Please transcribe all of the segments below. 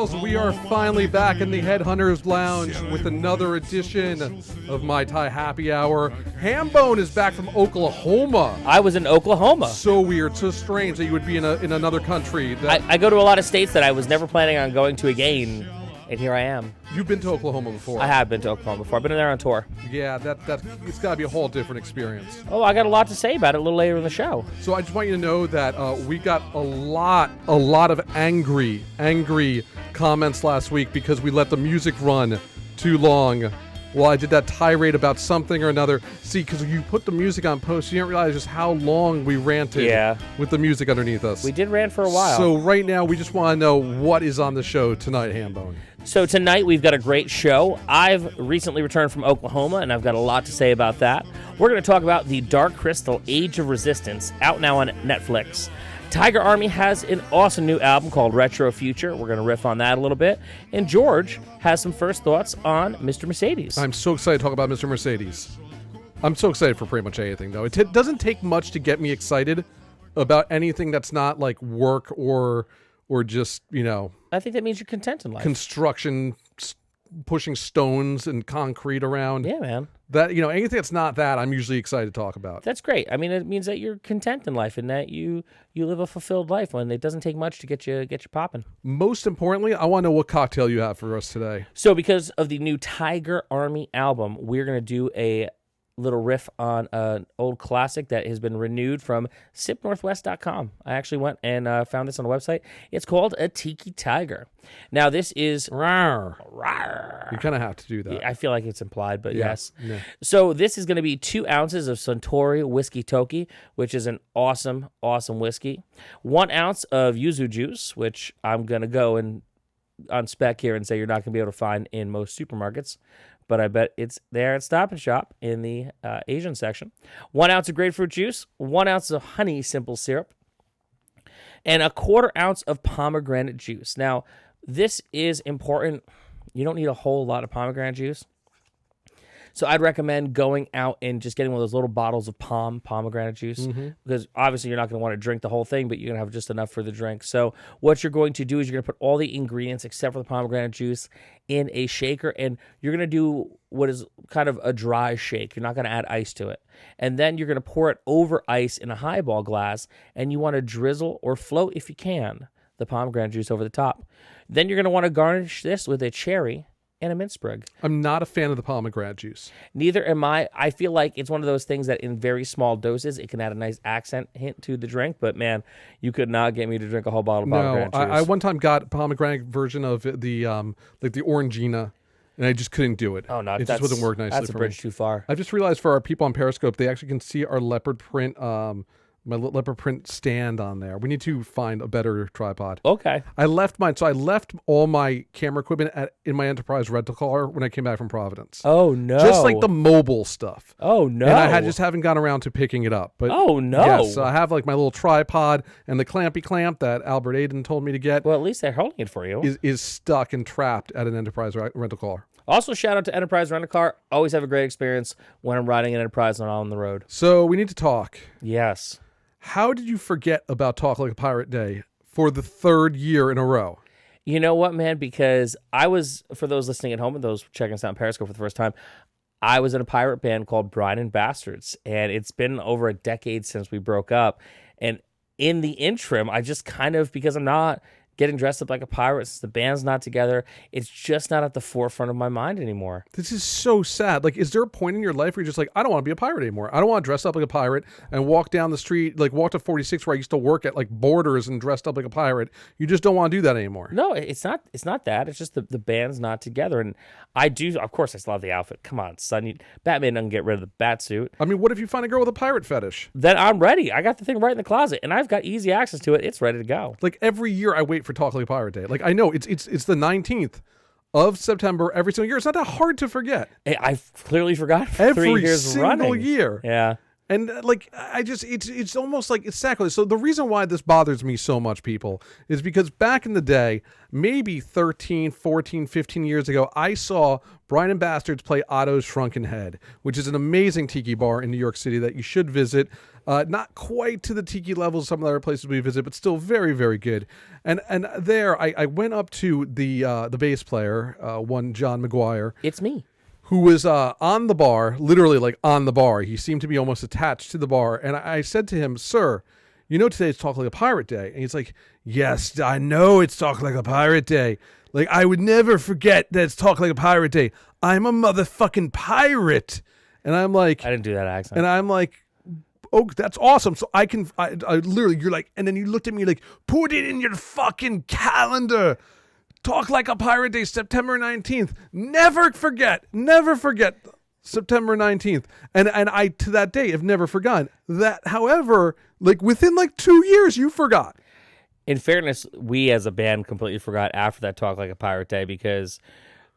Girls, we are finally back in the Headhunters Lounge with another edition of Mai Tai Happy Hour. Hambone is back from Oklahoma. I was in Oklahoma. So weird, so strange that you would be in another country. I go to a lot of states that I was never planning on going to again, and here I am. You've been to Oklahoma before. I have been to Oklahoma before. I've been there on tour. Yeah, it's got to be a whole different experience. Oh, I got a lot to say about it a little later in the show. So I just want you to know that we got a lot of angry comments last week because we let the music run too long while I did that tirade about something or another. See, because you put the music on post, you didn't realize just how long we ranted with the music underneath us. We did rant for a while. So right now, we just want to know what is on the show tonight, Hambone. So tonight, we've got a great show. I've recently returned from Oklahoma, and I've got a lot to say about that. We're going to talk about The Dark Crystal: Age of Resistance, out now on Netflix. Tiger Army has an awesome new album called Retrofuture. We're going to riff on that a little bit. And George has some first thoughts on Mr. Mercedes. I'm so excited to talk about Mr. Mercedes. I'm so excited for pretty much anything, though. It doesn't take much to get me excited about anything that's not like work or just, I think that means you're content in life. Construction, pushing stones and concrete around. Yeah, man. That, anything that's not that, I'm usually excited to talk about. That's great. I mean, it means that you're content in life and that you live a fulfilled life when it doesn't take much to get you popping. Most importantly, I want to know what cocktail you have for us today. So because of the new Tiger Army album, we're going to do a little riff on an old classic that has been renewed from sipnorthwest.com. I actually went and found this on the website. It's called a Tiki Tiger. Now, this is... Rawr. Rawr. You kind of have to do that. I feel like it's implied, but yes. Yeah. So this is going to be 2 ounces of Suntory Whiskey Toki, which is an awesome, awesome whiskey. 1 ounce of yuzu juice, which I'm going to go and on spec here and say you're not going to be able to find in most supermarkets. But I bet it's there at Stop and Shop in the Asian section. 1 ounce of grapefruit juice, 1 ounce of honey simple syrup, and 1/4 ounce of pomegranate juice. Now, this is important. You don't need a whole lot of pomegranate juice. So I'd recommend going out and just getting one of those little bottles of pomegranate juice because obviously you're not going to want to drink the whole thing, but you're going to have just enough for the drink. So what you're going to do is you're going to put all the ingredients except for the pomegranate juice in a shaker, and you're going to do what is kind of a dry shake. You're not going to add ice to it. And then you're going to pour it over ice in a highball glass, and you want to drizzle or float, if you can, the pomegranate juice over the top. Then you're going to want to garnish this with a cherry and a mint sprig. I'm not a fan of the pomegranate juice. Neither am I. I feel like it's one of those things that in very small doses, it can add a nice accent hint to the drink. But man, you could not get me to drink a whole bottle of pomegranate juice. I one time got a pomegranate version of the like the Orangina, and I just couldn't do it. Oh no, it just wouldn't work nicely for me. That's a bridge too far. I've just realized for our people on Periscope, they actually can see our leopard print my leopard print stand on there. We need to find a better tripod. Okay. I left mine. So I left all my camera equipment in my Enterprise rental car when I came back from Providence. Oh, no. Just like the mobile stuff. Oh, no. And I just haven't gotten around to picking it up. But oh, no. Yes, so I have like my little tripod and the clampy clamp that Albert Aiden told me to get. Well, at least they're holding it for you. Is stuck and trapped at an Enterprise rental car. Also, shout out to Enterprise Rent-A-Car. Always have a great experience when I'm riding an Enterprise and on the road. So we need to talk. Yes. How did you forget about Talk Like a Pirate Day for the 3rd year in a row? You know what, man? Because I was, for those listening at home and those checking us out on Periscope for the first time, I was in a pirate band called Bride and Bastards. And it's been over a decade since we broke up. And in the interim, I just kind of, because I'm not getting dressed up like a pirate, since the band's not together, it's just not at the forefront of my mind anymore. This is so sad. Like, is there a point in your life where you're just like, I don't want to be a pirate anymore. I don't want to dress up like a pirate and walk down the street, like walk to 46 where I used to work at like Borders and dressed up like a pirate. You just don't want to do that anymore. No, it's not that. It's just the band's not together. And I do, of course, I still have the outfit. Come on, son. Batman doesn't get rid of the bat suit. I mean, what if you find a girl with a pirate fetish? Then I'm ready. I got the thing right in the closet, and I've got easy access to it. It's ready to go. Like every year I wait for Talk Like a Pirate Day. Like I know it's the 19th of September every single year. It's not that hard to forget. I've clearly forgot for every 3 years single running. year. Yeah. And it's almost like it's sacrilege. So the reason why this bothers me so much, people, is because back in the day, maybe 13, 14, 15 years ago, I saw Bride and Bastards play Otto's Shrunken Head, which is an amazing tiki bar in New York City that you should visit. Not quite to the tiki levels of some of the other places we visit, but still very, very good. And there, I went up to the bass player, one John McGuire, It's me. who was on the bar, literally like on the bar. He seemed to be almost attached to the bar. And I said to him, "Sir, you know today's Talk Like a Pirate Day." And he's like, "Yes, I know it's Talk Like a Pirate Day. Like, I would never forget that it's Talk Like a Pirate Day. I'm a motherfucking pirate." And I'm like, I didn't do that accent. and I'm like, "Oh, that's awesome." So I literally, you're like, and then you looked at me like, "Put it in your fucking calendar. Talk Like a Pirate Day, September 19th. Never forget September 19th. And I, to that day, have never forgotten that. However, like within like 2 years, you forgot. In fairness, we as a band completely forgot after that Talk Like a Pirate Day, because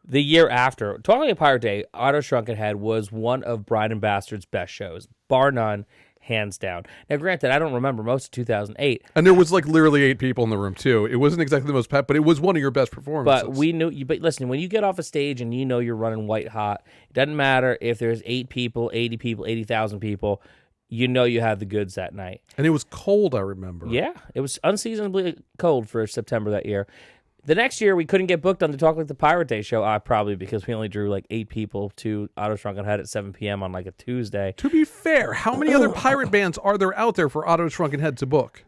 the year after, Talk Like a Pirate Day, Auto Shrunken Head was one of Bride and Bastard's best shows, bar none, hands down. Now, granted, I don't remember most of 2008. And there was like literally 8 people in the room too. It wasn't exactly the most pep, but it was one of your best performances. But we knew you. But listen, when you get off a stage and you know you're running white hot, it doesn't matter if there's 8 people, 80 people, 80,000 people. You know you have the goods that night. And it was cold, I remember. Yeah, it was unseasonably cold for September that year. The next year, we couldn't get booked on the Talk Like the Pirate Day show, probably because we only drew like 8 people to Auto Shrunken Head at 7 p.m. on like a Tuesday. To be fair, how many other pirate bands are there out there for Auto Shrunken Head to book?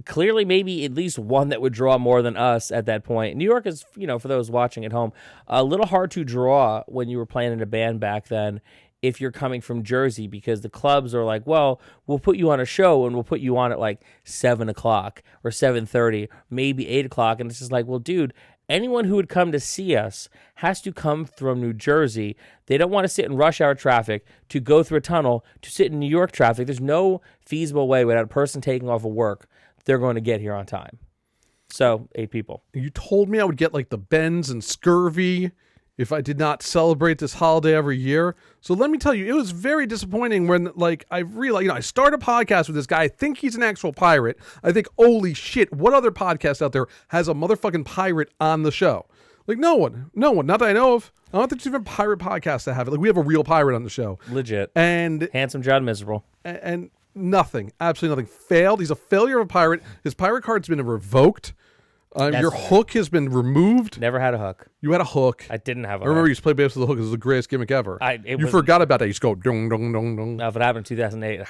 Clearly, maybe at least one that would draw more than us at that point. New York is, for those watching at home, a little hard to draw when you were playing in a band back then if you're coming from Jersey, because the clubs are like, well, we'll put you on a show and we'll put you on at like 7 o'clock or 7:30, maybe 8 o'clock. And it's just like, well, dude, anyone who would come to see us has to come from New Jersey. They don't want to sit in rush hour traffic to go through a tunnel to sit in New York traffic. There's no feasible way without a person taking off of work they're going to get here on time. So 8 people. You told me I would get like the bends and scurvy if I did not celebrate this holiday every year. So let me tell you, it was very disappointing when like I realized, I start a podcast with this guy. I think he's an actual pirate. I think, holy shit, what other podcast out there has a motherfucking pirate on the show? Like no one, not that I know of. I don't think there's even pirate podcasts that have it. Like we have a real pirate on the show. Legit. And Handsome John Miserable. And nothing, absolutely nothing. Failed. He's a failure of a pirate. His pirate card's been revoked. Your hook has been removed. Never had a hook. You had a hook. I didn't have a hook. I remember you used to play bass with a hook. It was the greatest gimmick ever. You forgot about that. You just go dong, dong, dong, dong. No, if it happened in 2008.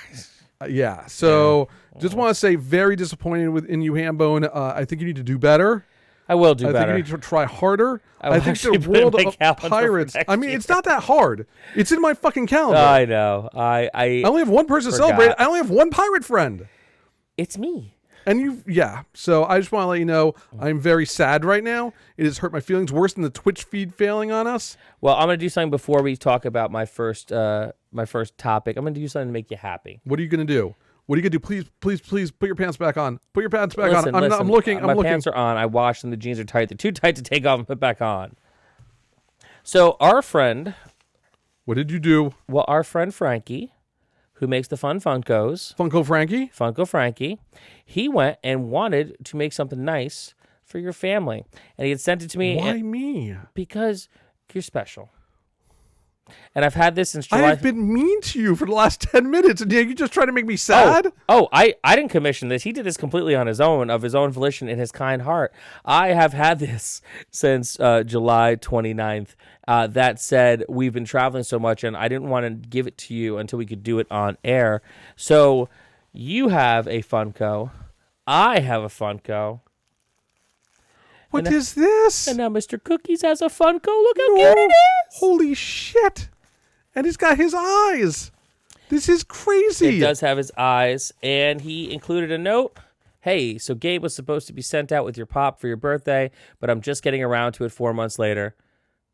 Yeah. So just want to say very disappointed in you, Hambone. I think you need to do better. I will do better. I think you need to try harder. I think the world of pirates. I mean, it's not that hard. It's in my fucking calendar. I know. I only have one person to celebrate. I only have one pirate friend. It's me. And so I just want to let you know I'm very sad right now. It has hurt my feelings worse than the Twitch feed failing on us. Well, I'm going to do something before we talk about my first topic. I'm going to do something to make you happy. What are you going to do? What are you going to do? Please put your pants back on. Put your pants back on. Listen, I'm looking. My pants are on. I washed them. The jeans are tight. They're too tight to take off and put back on. So our friend... What did you do? Well, our friend Frankie, who makes the fun Funkos. Funko Frankie. He went and wanted to make something nice for your family. And he had sent it to me. Why me? Because you're special. And I've had this since July. I've been mean to you for the last 10 minutes, and you just trying to make me sad? I didn't commission this. He did this completely on his own, of his own volition, in his kind heart. I have had this since July 29th. That said, we've been traveling so much, and I didn't want to give it to you until we could do it on air. So you have a Funko. I have a Funko. What is this? And now Mr. Cookies has a Funko. Look how cute it is. Holy shit. And he's got his eyes. This is crazy. It does have his eyes. And he included a note. Hey, so Gabe was supposed to be sent out with your pop for your birthday, but I'm just getting around to it 4 months later.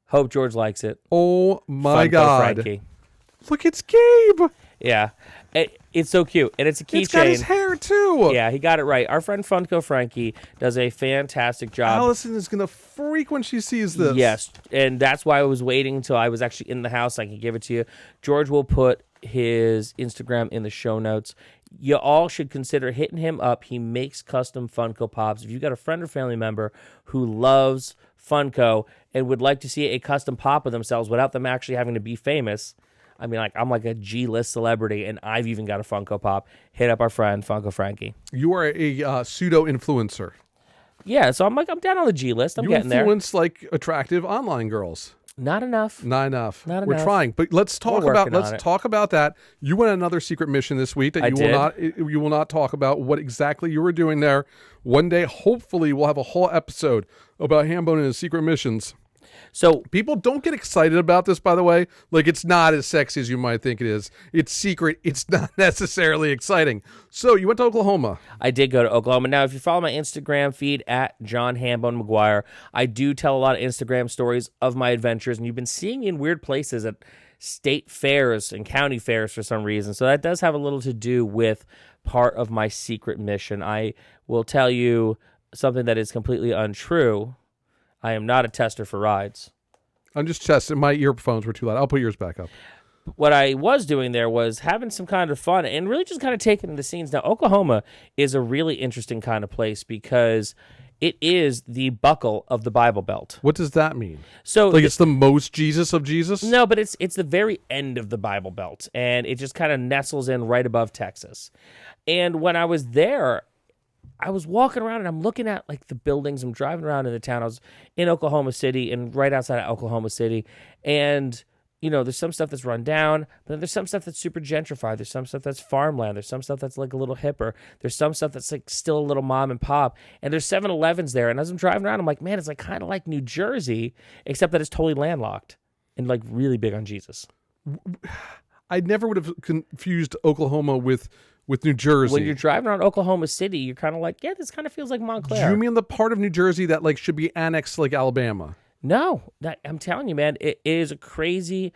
Hope George likes it. Oh, my Funko God. Frankie. Look, it's Gabe. Yeah. It's so cute. And it's a keychain. It's got his hair, too. Yeah, he got it right. Our friend Funko Frankie does a fantastic job. Allison is going to freak when she sees this. Yes, and that's why I was waiting until I was actually in the house so I could give it to you. George will put his Instagram in the show notes. You all should consider hitting him up. He makes custom Funko Pops. If you've got a friend or family member who loves Funko and would like to see a custom pop of themselves without them actually having to be famous, I mean, like I'm like a G-list celebrity, and I've even got a Funko Pop. Hit up our friend Funko Frankie. You are a pseudo influencer. Yeah, so I'm down on the G-list. I'm getting there. You influence like attractive online girls. Not enough. Not enough. Not We're enough. trying, but let's talk about that. You went on another secret mission this week that you will not talk about what exactly you were doing there. One day, hopefully, we'll have a whole episode about Hambone and his secret missions. So people don't get excited about this, by the way. Like, it's not as sexy as you might think it is. It's secret. It's not necessarily exciting. So you went to Oklahoma. I did go to Oklahoma. Now, if you follow my Instagram feed at John Hambone McGuire, I do tell a lot of Instagram stories of my adventures, and you've been seeing me in weird places at state fairs and county fairs for some reason. So that does have a little to do with part of my secret mission. I will tell you something that is completely untrue. I am not a tester for rides. I'm just testing. My earphones were too loud. I'll put yours back up. What I was doing there was having some kind of fun and really just kind of taking in the scenes. Now, Oklahoma is a really interesting kind of place because it is the buckle of the Bible Belt. What does that mean? So, like, it's the most Jesus of Jesus? No, but it's the very end of the Bible Belt, and it just kind of nestles in right above Texas. And when I was there, I was walking around and I'm looking at like the buildings. I'm driving around in the town. I was in Oklahoma City and right outside of Oklahoma City. And, you know, there's some stuff that's run down, but then there's some stuff that's super gentrified. There's some stuff that's farmland. There's some stuff that's like a little hipper. There's some stuff that's like still a little mom and pop. And there's 7-Elevens there. And as I'm driving around, I'm like, man, it's like kind of like New Jersey, except that it's totally landlocked and like really big on Jesus. I never would have confused Oklahoma with New Jersey. When you're driving around Oklahoma City, you're kind of like, yeah, this kind of feels like Montclair. Do you mean the part of New Jersey that like should be annexed to like Alabama? No, I'm telling you, man, it is a crazy,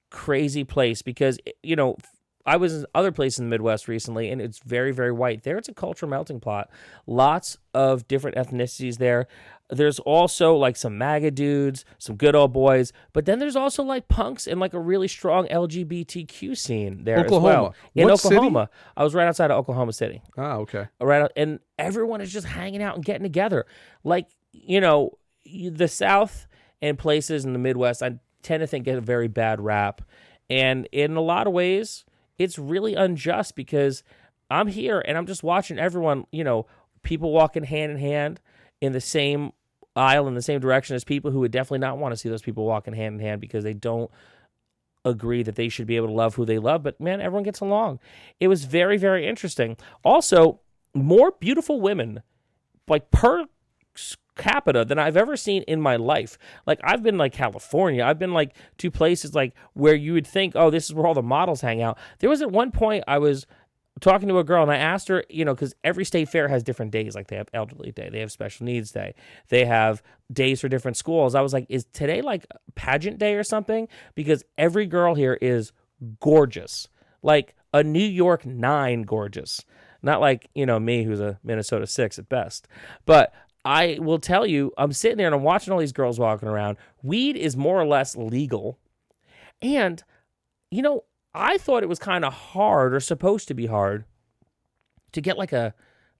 crazy place because, you know, I was in other places in the Midwest recently, and it's very, very white. There, it's a cultural melting pot. Lots of different ethnicities there. There's also like some MAGA dudes, some good old boys, but then there's also like punks and like a really strong LGBTQ scene there as well. In Oklahoma, city? I was right outside of Oklahoma City. Ah, okay. And everyone is just hanging out and getting together. Like, you know, the South and places in the Midwest, I tend to think get a very bad rap. And in a lot of ways, it's really unjust because I'm here and I'm just watching everyone, you know, people walking hand in hand in the same aisle in the same direction as people who would definitely not want to see those people walking hand in hand because they don't agree that they should be able to love who they love. But man, everyone gets along. It was very, very interesting. Also, more beautiful women, like per capita, than I've ever seen in my life. Like, I've been like California. I've been like to places like where you would think, oh, this is where all the models hang out. There was at one point I was talking to a girl and I asked her, you know, because every state fair has different days. Like they have elderly day, they have special needs day, they have days for different schools. I was like, is today like pageant day or something? Because every girl here is gorgeous, like a New York 9 gorgeous. Not like, you know, me who's a Minnesota 6 at best. But I will tell you, I'm sitting there and I'm watching all these girls walking around. Weed is more or less legal. And, you know, I thought it was kind of hard or supposed to be hard to get like an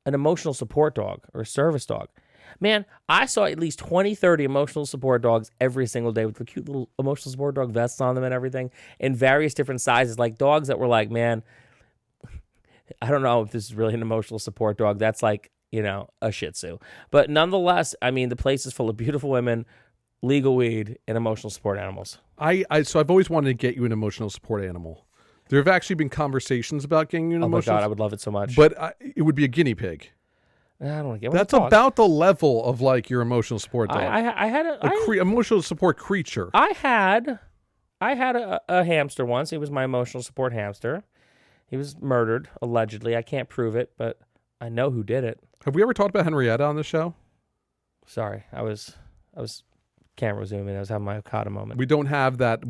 emotional support dog or a service dog. Man, I saw at least 20, 30 emotional support dogs every single day with the cute little emotional support dog vests on them and everything in various different sizes, like dogs that were like, man, I don't know if this is really an emotional support dog. That's like, you know, a Shih Tzu. But nonetheless, I mean, the place is full of beautiful women, legal weed, and emotional support animals. So I've always wanted to get you an emotional support animal. There have actually been conversations about getting you an emotional. Oh my God, I would love it so much. But it would be a guinea pig. I don't want to get. That's about the level of like your emotional support dog. I had emotional support creature. I had a hamster once. He was my emotional support hamster. He was murdered allegedly. I can't prove it, but I know who did it. Have we ever talked about Henrietta on the show? Sorry, I was camera zooming. I was having my Okada moment. We don't have that.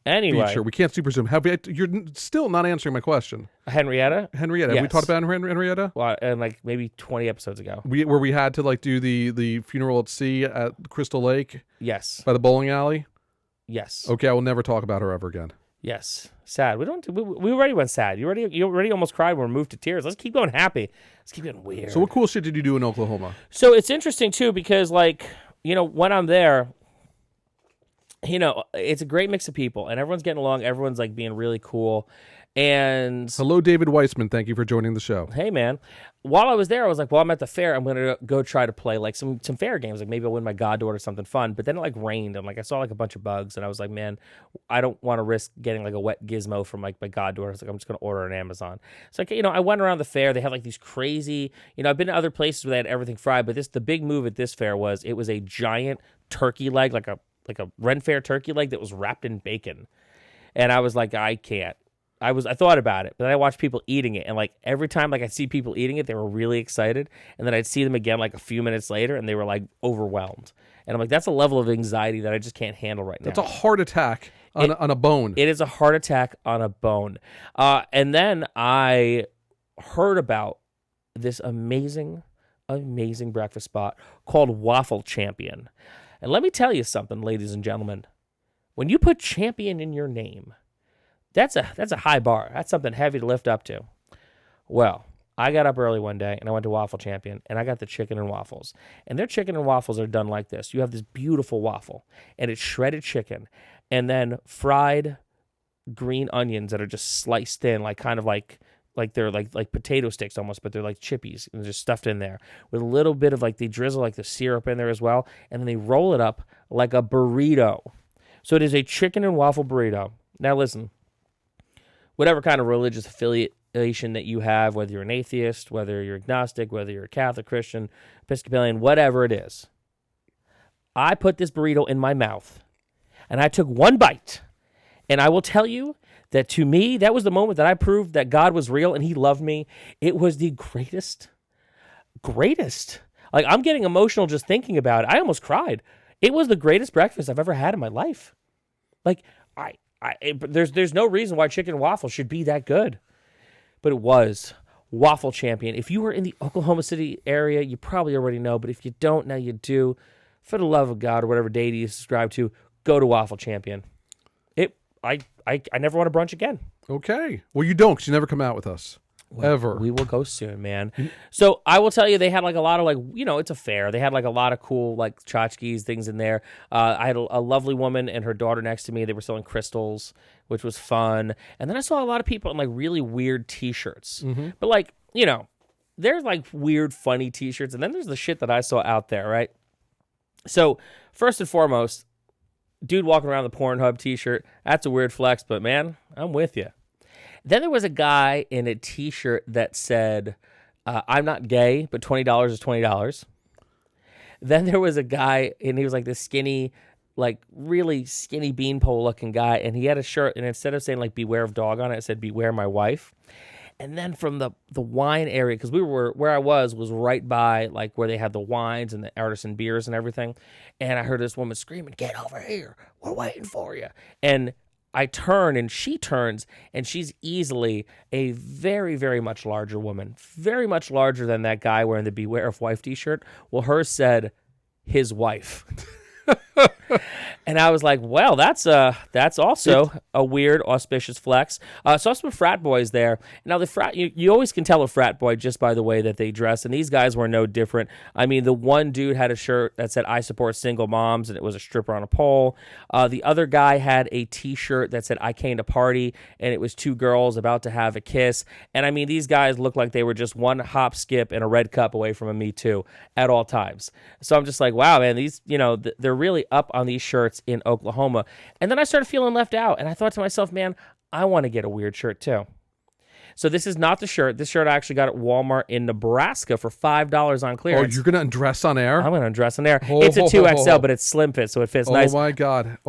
Anyway, feature. We can't super zoom. You're still not answering my question. Henrietta. Yes. Have we talked about Henrietta? Well, and like maybe 20 episodes ago. Where we had to like do the funeral at sea at Crystal Lake. Yes. By the bowling alley. Yes. Okay, I will never talk about her ever again. Yes. Sad. We already went sad. You already almost cried when we moved to tears. Let's keep going happy. Let's keep getting weird. So what cool shit did you do in Oklahoma? So it's interesting too because like, you know, when I'm there, it's a great mix of people, and everyone's getting along. Everyone's like being really cool. And Hello, David Weissman. Thank you for joining the show. hey, man, while I was there, I was like, well, I'm at the fair. I'm going to go try to play like some fair games. Like maybe I'll win my goddaughter something fun. But then it like rained, and like I saw like a bunch of bugs, and I was like, man, I don't want to risk getting like a wet gizmo from like my goddaughter. I was like, I'm just going to order on Amazon. So like, I went around the fair. They had like these crazy, I've been to other places where they had everything fried, but the big move at this fair was it was a giant turkey leg, like a Ren Fair turkey leg that was wrapped in bacon. And I was like, I can't. I thought about it, but then I watched people eating it, and like every time like I'd see people eating it, they were really excited, and then I'd see them again like a few minutes later, and they were like overwhelmed. And I'm like, that's a level of anxiety that I just can't handle right now. That's a heart attack on a bone. It is a heart attack on a bone. And then I heard about this amazing breakfast spot called Waffle Champion. And let me tell you something, ladies and gentlemen. When you put champion in your name, that's a high bar. That's something heavy to lift up to. Well, I got up early one day and I went to Waffle Champion and I got the chicken and waffles. And their chicken and waffles are done like this. You have this beautiful waffle and it's shredded chicken and then fried green onions that are just sliced thin, like kind of like they're like potato sticks almost, but they're like chippies and they're just stuffed in there with a little bit of like they drizzle like the syrup in there as well. And then they roll it up like a burrito. So it is a chicken and waffle burrito. Now listen, whatever kind of religious affiliation that you have, whether you're an atheist, whether you're agnostic, whether you're a Catholic, Christian, Episcopalian, whatever it is, I put this burrito in my mouth and I took one bite. And I will tell you that to me, that was the moment that I proved that God was real and he loved me. It was the greatest. Like, I'm getting emotional just thinking about it. I almost cried. It was the greatest breakfast I've ever had in my life. Like, there's no reason why chicken and waffle should be that good. But it was Waffle Champion. If you were in the Oklahoma City area, you probably already know. But if you don't, now you do. For the love of God or whatever deity you subscribe to, go to Waffle Champion. I never want to brunch again. Okay. Well, you don't because you never come out with us. Well, ever. We will go soon, man. So I will tell you, they had like a lot of like, it's a fair. They had like a lot of cool like tchotchkes, things in there. I had a lovely woman and her daughter next to me. They were selling crystals, which was fun. And then I saw a lot of people in like really weird T-shirts. Mm-hmm. But like, there's like weird, funny T-shirts. And then there's the shit that I saw out there, right? So first and foremost, dude walking around the Pornhub T-shirt, that's a weird flex, but man, I'm with you. Then there was a guy in a T-shirt that said, I'm not gay, but $20 is $20. Then there was a guy, and he was like this skinny, like really skinny beanpole looking guy, and he had a shirt, and instead of saying like beware of dog on it, it said beware my wife. And then from the wine area, because where I was right by like where they had the wines and the artisan beers and everything. And I heard this woman screaming, "Get over here. We're waiting for you." And I turn and she turns, and she's easily a very, very much larger woman, very much larger than that guy wearing the Beware of Wife T-shirt. Well, hers said his wife. And I was like, well, that's also a weird, auspicious flex. Saw some frat boys there. Now, the frat, you always can tell a frat boy just by the way that they dress, and these guys were no different. I mean, the one dude had a shirt that said, "I support single moms," and it was a stripper on a pole. The other guy had a T-shirt that said, "I came to party," and it was two girls about to have a kiss. And I mean, these guys looked like they were just one hop, skip, and a red cup away from a Me Too at all times. So I'm just like, wow, man, these, they're really up on these shirts in Oklahoma. And then I started feeling left out, and I thought to myself, man, I want to get a weird shirt too. So this is not the shirt. This shirt I actually got at Walmart in Nebraska for $5 on clearance. Oh, you're going to undress on air? I'm going to undress on air. It's a 2XL, but it's slim fit, so it fits nice. Oh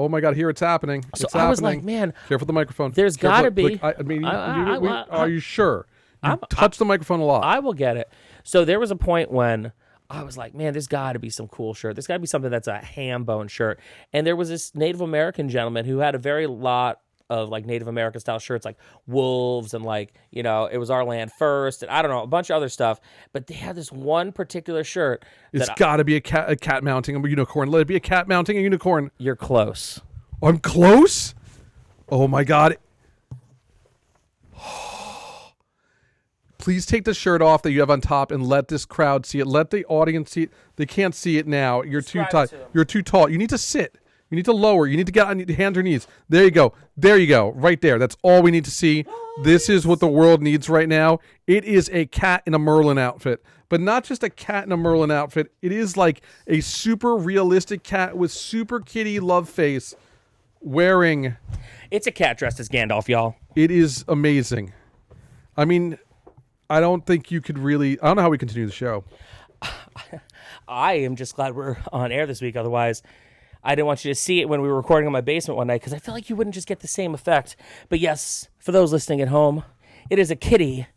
my God. Here it's happening. So it's I happening. was like, man. Careful the microphone. There's got to be. Are you sure? You touch the microphone a lot. I will get it. So there was a point when I was like, man, there's got to be some cool shirt. There's got to be something that's a Hambone shirt. And there was this Native American gentleman who had a very lot of like Native American style shirts, like wolves and like, it was our land first. And I don't know, a bunch of other stuff. But they had this one particular shirt. It's got to be a cat mounting a unicorn. Let it be a cat mounting a unicorn. You're close. I'm close? Oh my God. Please take the shirt off that you have on top and let this crowd see it. Let the audience see it. They can't see it now. You're too tight. You're too tall. You need to sit. You need to lower. You need to get on your hands or knees. There you go. There you go. Right there. That's all we need to see. This is what the world needs right now. It is a cat in a Merlin outfit. But not just a cat in a Merlin outfit. It is like a super realistic cat with super kitty love face wearing... It's a cat dressed as Gandalf, y'all. It is amazing. I mean, I don't think you could really... I don't know how we continue the show. I am just glad we're on air this week. Otherwise, I didn't want you to see it when we were recording in my basement one night because I feel like you wouldn't just get the same effect. But yes, for those listening at home, it is a kitty.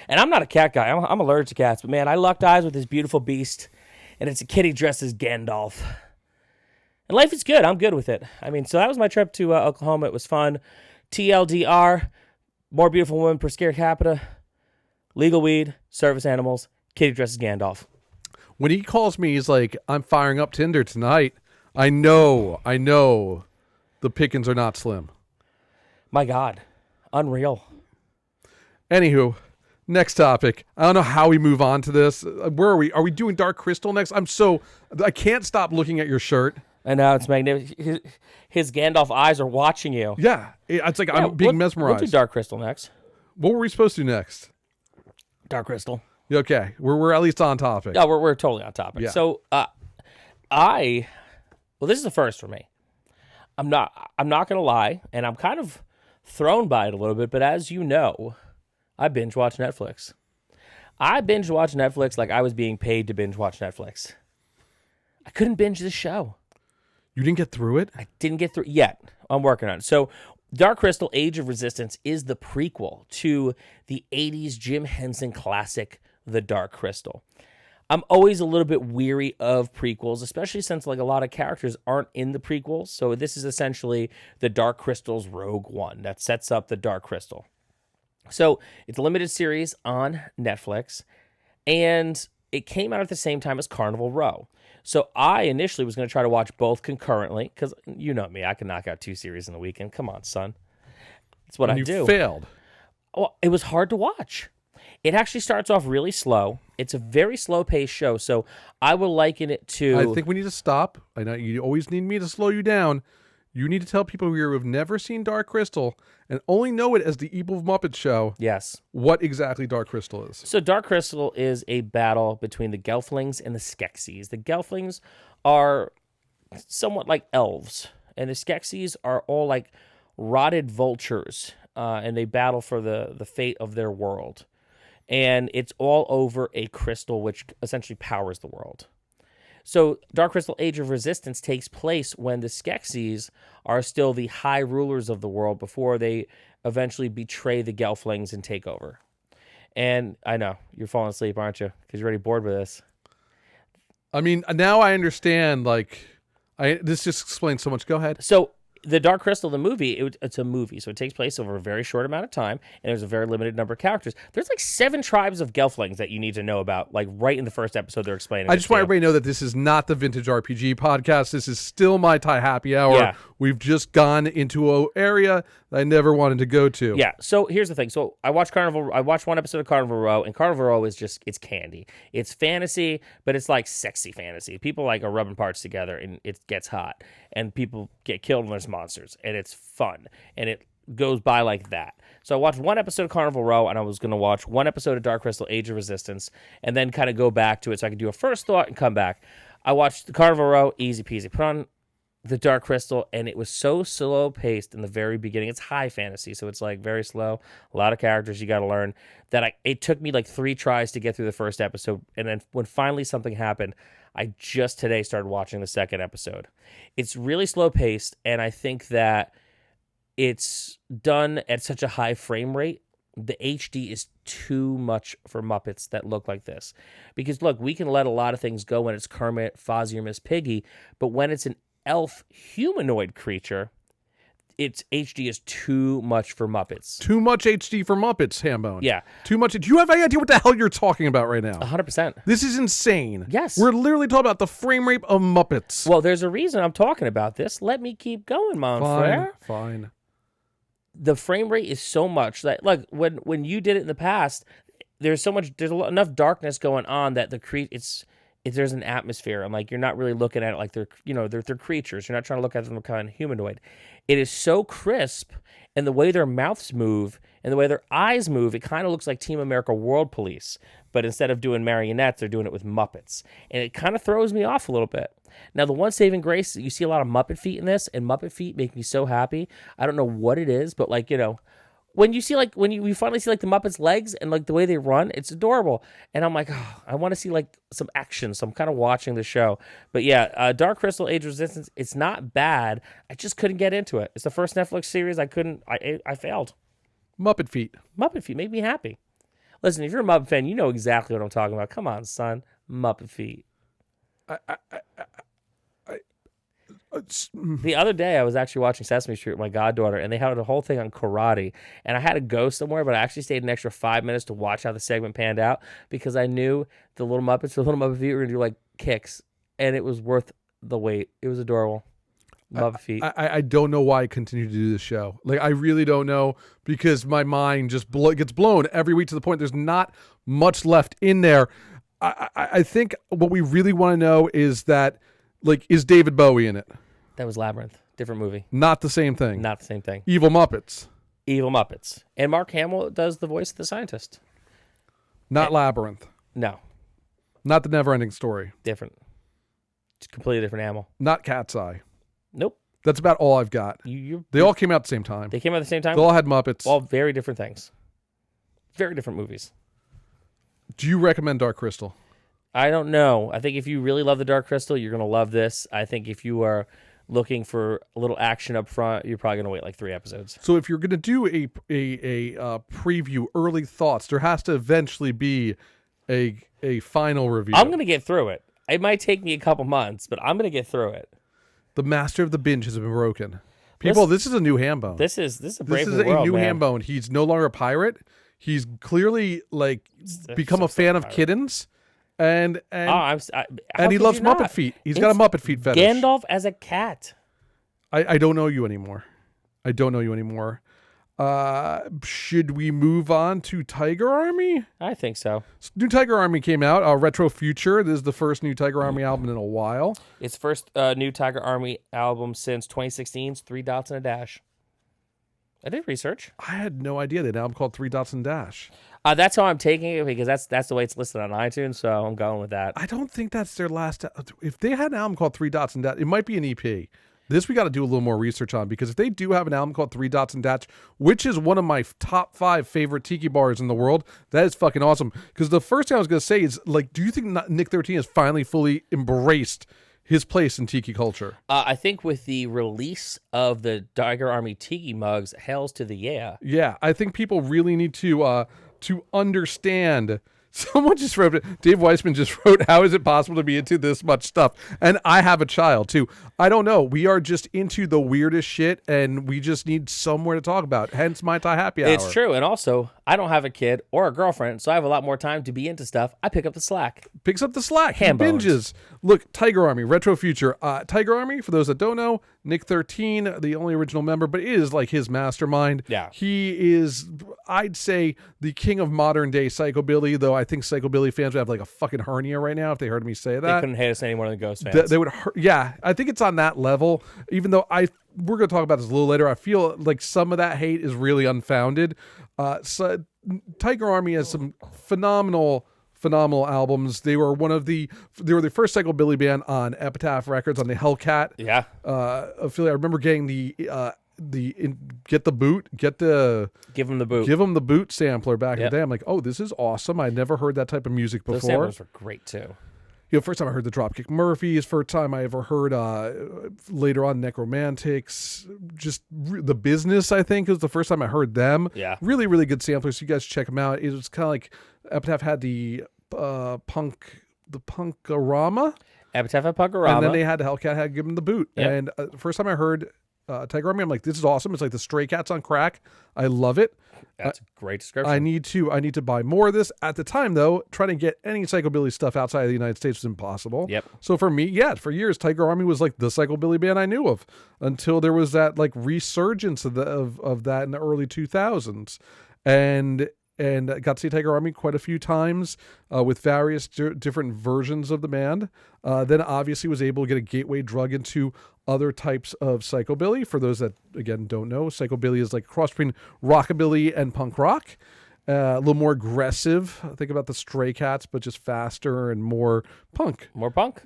And I'm not a cat guy. I'm allergic to cats. But man, I locked eyes with this beautiful beast. And it's a kitty dressed as Gandalf. And life is good. I'm good with it. I mean, so that was my trip to Oklahoma. It was fun. TLDR, more beautiful women per scare capita, legal weed, service animals, kitty dressed as Gandalf. When he calls me, he's like, I'm firing up Tinder tonight. I know the pickings are not slim. My God. Unreal. Anywho, next topic. I don't know how we move on to this. Where are we? Are we doing Dark Crystal next? I can't stop looking at your shirt. I know, it's magnificent. His Gandalf eyes are watching you. Yeah. It's like I'm being mesmerized. We'll do Dark Crystal next. What were we supposed to do next? Dark Crystal. Okay. We're at least on topic. No, we're totally on topic. Yeah. So, this is the first for me. I'm not going to lie, and I'm kind of thrown by it a little bit, but as you know, I binge watch Netflix. I binge watch Netflix like I was being paid to binge watch Netflix. I couldn't binge this show. You didn't get through it? I didn't get through it yet. I'm working on it. So Dark Crystal Age of Resistance is the prequel to the 80s Jim Henson classic, The Dark Crystal. I'm always a little bit weary of prequels, especially since like a lot of characters aren't in the prequels. So this is essentially the Dark Crystal's Rogue One that sets up the Dark Crystal. So it's a limited series on Netflix, and it came out at the same time as Carnival Row. So I initially was going to try to watch both concurrently because you know me, I can knock out 2 series in a weekend. Come on, son. That's what I do. You failed. Well, it was hard to watch. It actually starts off really slow. It's a very slow-paced show, so I will liken it to... I think we need to stop. I know you always need me to slow you down. You need to tell people here who have never seen Dark Crystal and only know it as the Evil Muppet Show. Yes. What exactly Dark Crystal is. So Dark Crystal is a battle between the Gelflings and the Skeksis. The Gelflings are somewhat like elves, and the Skeksis are all like rotted vultures, and they battle for the fate of their world. And it's all over a crystal which essentially powers the world. So Dark Crystal Age of Resistance takes place when the Skeksis are still the high rulers of the world before they eventually betray the Gelflings and take over. And I know, you're falling asleep, aren't you? Because you're already bored with this. I mean, now I understand, this just explains so much. Go ahead. So the Dark Crystal, the movie, it's a movie, so it takes place over a very short amount of time, and there's a very limited number of characters. There's like 7 tribes of Gelflings that you need to know about, like right in the first episode they're explaining. I just want everybody to know that this is not the Vintage RPG podcast. This is still Mai Tai Happy Hour. Yeah. We've just gone into an area that I never wanted to go to. Yeah, so here's the thing. So I watched one episode of Carnival Row, and Carnival Row is just, it's candy. It's fantasy, but it's like sexy fantasy. People like are rubbing parts together, and it gets hot, and people get killed and there's monsters, and it's fun, and it goes by like that. So I watched one episode of Carnival Row, and I was going to watch one episode of Dark Crystal Age of Resistance, and then kind of go back to it so I could do a first thought and come back. I watched the Carnival Row, easy peasy. Put on the Dark Crystal, and it was so slow paced in the very beginning. It's high fantasy, so it's like very slow, a lot of characters you got to learn, that it took me like 3 tries to get through the first episode, and then when finally something happened, I just today started watching the second episode. It's really slow paced, and I think that it's done at such a high frame rate. The HD is too much for Muppets that look like this, because look, we can let a lot of things go when it's Kermit, Fozzie, or Miss Piggy, but when it's an elf humanoid creature, its HD is too much for Muppets. Too much HD for Muppets, Hambone. Yeah. Too much. Do you have any idea what the hell you're talking about right now? 100%. This is insane. Yes. We're literally talking about the frame rate of Muppets. Well, there's a reason I'm talking about this. Let me keep going, mon frere. Fine. The frame rate is so much that, like, when you did it in the past, there's enough darkness going on that there's an atmosphere, and like you're not really looking at it like they're they're creatures. You're not trying to look at them kind of humanoid. It is so crisp, and the way their mouths move and the way their eyes move, it kind of looks like Team America World Police, but instead of doing marionettes, they're doing it with Muppets, and it kind of throws me off a little bit. Now, the one saving grace, you see a lot of Muppet feet in this, and Muppet feet make me so happy. I don't know what it is, but like, when you see like when you finally see like the Muppets' legs and like the way they run, it's adorable. And I'm like, oh, I want to see like some action, so I'm kind of watching the show. But yeah, Dark Crystal: Age of Resistance, it's not bad. I just couldn't get into it. It's the first Netflix series I failed. Muppet feet. Muppet feet make me happy. Listen, if you're a Muppet fan, you know exactly what I'm talking about. Come on, son, Muppet feet. The other day, I was actually watching Sesame Street with my goddaughter, and they had a whole thing on karate. And I had to go somewhere, but I actually stayed an extra 5 minutes to watch how the segment panned out because I knew the Little Muppet feet were going to do like kicks, and it was worth the wait. It was adorable. Muppet feet. I don't know why I continue to do this show. Like, I really don't know, because my mind just gets blown every week to the point there's not much left in there. I think what we really want to know is that, like, is David Bowie in it? That was Labyrinth. Different movie. Not the same thing. Not the same thing. Evil Muppets. Evil Muppets. And Mark Hamill does the voice of the scientist. Not Labyrinth. No. Not the Never-Ending Story. Different. It's a completely different animal. Not Cat's Eye. Nope. That's about all I've got. They all came out at the same time. They came out at the same time? They all had Muppets. All very different things. Very different movies. Do you recommend Dark Crystal? I don't know. I think if you really love the Dark Crystal, you're going to love this. I think if you are looking for a little action up front, you're probably going to wait like 3 episodes. So if you're going to do a preview, early thoughts, there has to eventually be a final review. I'm going to get through it. It might take me a couple months, but I'm going to get through it. The master of the binge has been broken. People, this is a new Hambone. This is a brave new world, new man. Hambone. He's no longer a pirate. He's clearly like become a fan of kittens. And he loves Muppet feet. He's got a Muppet feet fetish. Gandalf as a cat. I don't know you anymore. Should we move on to Tiger Army? I think so. New Tiger Army came out. Retrofuture. This is the first new Tiger Army album in a while. It's the first new Tiger Army album since 2016's 3 Dots and a Dash. I did research. I had no idea they had an album called 3 Dots and Dash. That's how I'm taking it, because that's the way it's listed on iTunes, so I'm going with that. I don't think that's their last. If they had an album called 3 Dots and Dash, it might be an EP. This we got to do a little more research on, because if they do have an album called 3 Dots and Dash, which is one of my top 5 favorite tiki bars in the world, that is fucking awesome. Because the first thing I was going to say is, like, do you think Nick 13 has finally fully embraced his place in tiki culture? I think with the release of the Tiger Army tiki mugs, hells to the yeah. Yeah, I think people really need to understand. Someone just wrote it. Dave Weissman just wrote, how is it possible to be into this much stuff? And I have a child too. I don't know. We are just into the weirdest shit, and we just need somewhere to talk about. Hence Mai Tai Happy Hour. It's true. And also, I don't have a kid or a girlfriend, so I have a lot more time to be into stuff. I pick up the slack. Picks up the slack. Hambones. Binges. Look, Tiger Army, Retrofuture. Tiger Army, for those that don't know, Nick 13, the only original member, but it is like his mastermind. Yeah. He is, I'd say, the king of modern day psychobilly, though I think psychobilly fans would have like a fucking hernia right now if they heard me say that. They couldn't hate us any more than Ghost fans. They would hurt. Yeah, I think it's on that level, even though we're going to talk about this a little later. I feel like some of that hate is really unfounded. So Tiger Army has some phenomenal albums. They were the first psychobilly band on Epitaph Records on the Hellcat affiliate. I remember getting give them the boot sampler back in the day. I'm like, oh, this is awesome. I never heard that type of music before. Those samplers were great too. First time I heard the Dropkick Murphys, first time I ever heard later on Necromantics, just The Business, I think, was the first time I heard them. Yeah. Really, really good samplers. You guys check them out. It was kind of like Epitaph had the Punkorama. Epitaph had Punkorama. And then they had Hellcat had Give Them the Boot. Yep. And the first time I heard Tiger Army, I'm like, this is awesome. It's like the Stray Cats on crack. I love it. That's a great description. I need to buy more of this. At the time, though, trying to get any psychobilly stuff outside of the United States was impossible. Yep. So for me, for years, Tiger Army was like the psychobilly band I knew of, until there was that like resurgence of that in the early 2000s, and and got to see Tiger Army quite a few times with various different versions of the band. Then obviously was able to get a gateway drug into other types of psychobilly. For those that, again, don't know, psychobilly is like a cross between rockabilly and punk rock. A little more aggressive. Think about the Stray Cats, but just faster and more punk. More punk.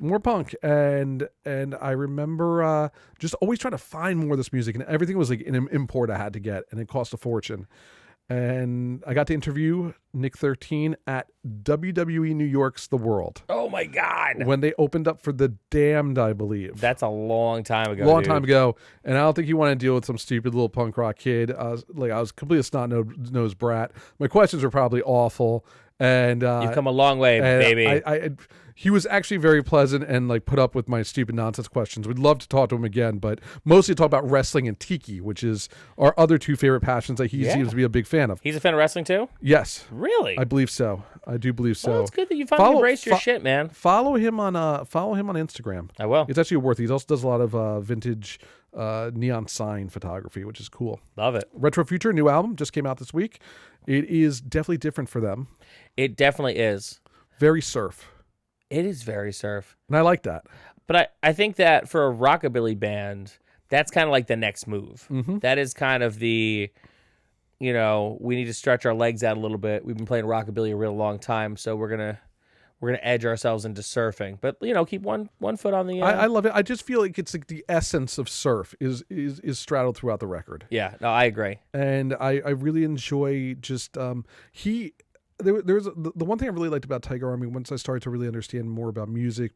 And I remember just always trying to find more of this music, and everything was like an import I had to get, and it cost a fortune. And I got to interview Nick 13 at WWE New York's The World. Oh my God. When they opened up for The Damned, I believe. That's a long time ago. Time ago. And I don't think he wanted to deal with some stupid little punk rock kid. I was completely snot-nosed brat. My questions were probably awful. And you've come a long way, baby. He was actually very pleasant and like put up with my stupid nonsense questions. We'd love to talk to him again, but mostly talk about wrestling and tiki, which is our other two favorite passions that he seems to be a big fan of. He's a fan of wrestling too? Yes. Really? I believe so. I do believe so. Well, it's good that you finally embraced your shit, man. Follow him on Instagram. I will. It's actually worth it. He also does a lot of vintage neon sign photography, which is cool. Love it. Retrofuture, new album, just came out this week. It is definitely different for them. It definitely is. Very surf. It is very surf. And I like that. But I think that for a rockabilly band, that's kind of like the next move. Mm-hmm. That is kind of the, we need to stretch our legs out a little bit. We've been playing rockabilly a real long time, so we're gonna edge ourselves into surfing. But keep one foot on the. I love it. I just feel like it's like the essence of surf is straddled throughout the record. Yeah, no, I agree. And I really enjoy just There's the one thing I really liked about Tiger Army once I started to really understand more about music,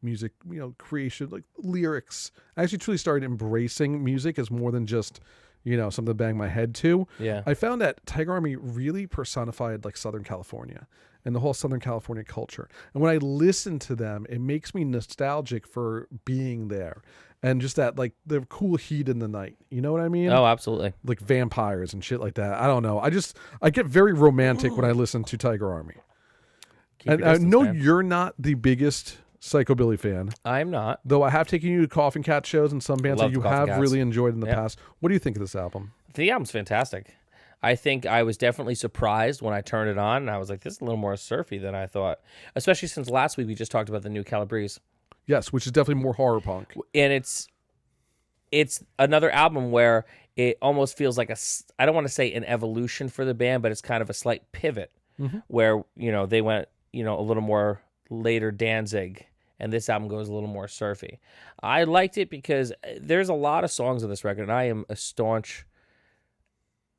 creation, like lyrics. I actually truly started embracing music as more than just, something to bang my head to. Yeah. I found that Tiger Army really personified like Southern California and the whole Southern California culture. And when I listen to them, it makes me nostalgic for being there. And just that, like, the cool heat in the night. You know what I mean? Oh, absolutely. Like vampires and shit like that. I don't know. I get very romantic when I listen to Tiger Army. And I know you're not the biggest psychobilly fan. I'm not. Though I have taken you to Coffin Cat shows and some bands that you have really enjoyed in the past. What do you think of this album? The album's fantastic. I think I was definitely surprised when I turned it on, and I was like, this is a little more surfy than I thought. Especially since last week we just talked about the new Calabrese. Yes, which is definitely more horror punk. And it's another album where it almost feels like I don't want to say an evolution for the band, but it's kind of a slight pivot where, they went, a little more later Danzig, and this album goes a little more surfy. I liked it because there's a lot of songs on this record, and I am a staunch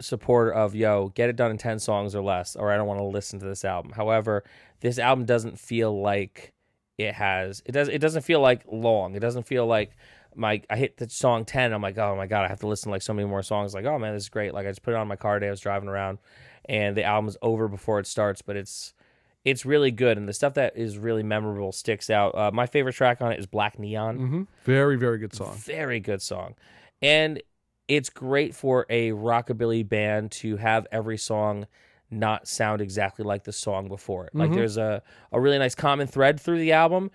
supporter of, get it done in 10 songs or less, or I don't want to listen to this album. However, this album doesn't feel like it doesn't feel like long. It doesn't feel like I hit the song 10, I'm like, oh my God, I have to listen to like so many more songs. Like, oh man, this is great. Like I just put it on my car today, I was driving around, and the album's over before it starts, but it's really good, and the stuff that is really memorable sticks out. My favorite track on it is Black Neon. Mm-hmm. Very, very good song. Very good song. And it's great for a rockabilly band to have every song not sound exactly like the song before it. Like there's a really nice common thread through the album,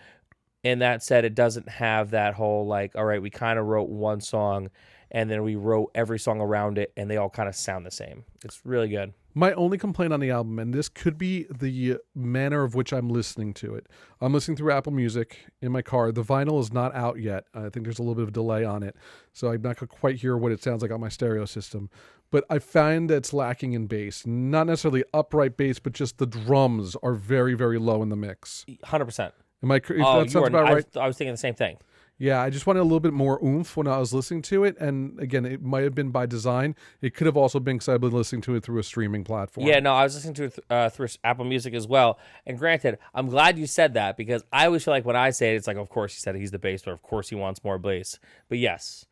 and that said, it doesn't have that whole like, all right, we kind of wrote one song and then we wrote every song around it and they all kind of sound the same. It's really good. My only complaint on the album, and this could be the manner of which I'm listening to it. I'm listening through Apple Music in my car. The vinyl is not out yet. I think there's a little bit of a delay on it, so I'm not going to quite hear what it sounds like on my stereo system. But I find that it's lacking in bass. Not necessarily upright bass, but just the drums are very, very low in the mix. 100%. Am I? That sounds about right. I was thinking the same thing. Yeah, I just wanted a little bit more oomph when I was listening to it. And again, it might have been by design. It could have also been because I've been listening to it through a streaming platform. Yeah, no, I was listening to it through Apple Music as well. And granted, I'm glad you said that because I always feel like when I say it, it's like, of course he said he's the bass, but of course he wants more bass. But yes.